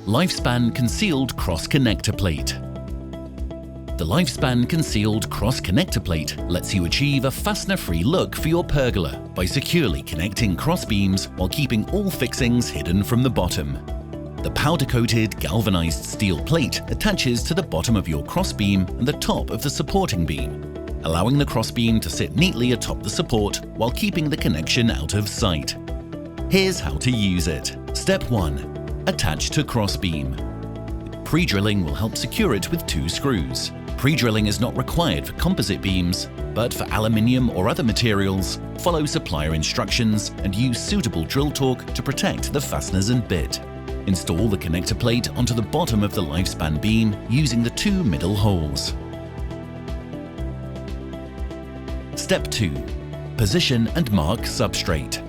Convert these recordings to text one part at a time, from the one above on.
Lifespan Concealed Cross Connector Plate. The Lifespan Concealed Cross Connector Plate lets you achieve a fastener-free look for your pergola by securely connecting cross beams while keeping all fixings hidden from the bottom. The powder-coated galvanized steel plate attaches to the bottom of your cross beam and the top of the supporting beam, allowing the cross beam to sit neatly atop the support while keeping the connection out of sight. Here's how to use it. Step 1. Attach to cross beam. Pre-drilling will help secure it with 2 screws. Pre-drilling is not required for composite beams, but for aluminium or other materials, follow supplier instructions and use suitable drill torque to protect the fasteners and bit. Install the connector plate onto the bottom of the lifespan beam using the 2 middle holes. Step 2. Position and mark substrate.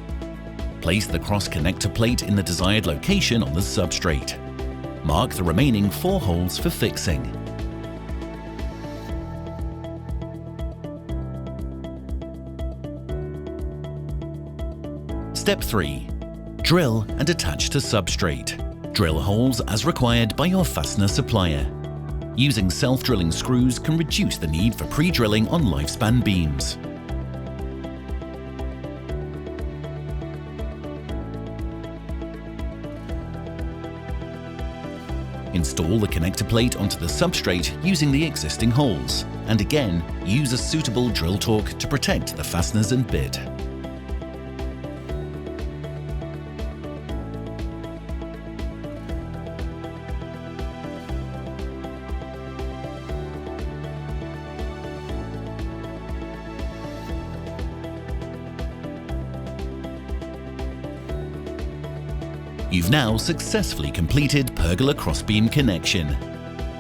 Place the cross connector plate in the desired location on the substrate. Mark the remaining 4 holes for fixing. Step 3. Drill and attach to substrate. Drill holes as required by your fastener supplier. Using self-drilling screws can reduce the need for pre-drilling on lifespan beams. Install the connector plate onto the substrate using the existing holes, and again, use a suitable drill torque to protect the fasteners and bit. You've now successfully completed pergola crossbeam connection.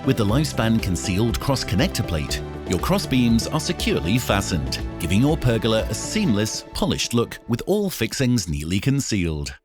With the Lifespan Concealed Cross Connector Plate, your crossbeams are securely fastened, giving your pergola a seamless, polished look with all fixings neatly concealed.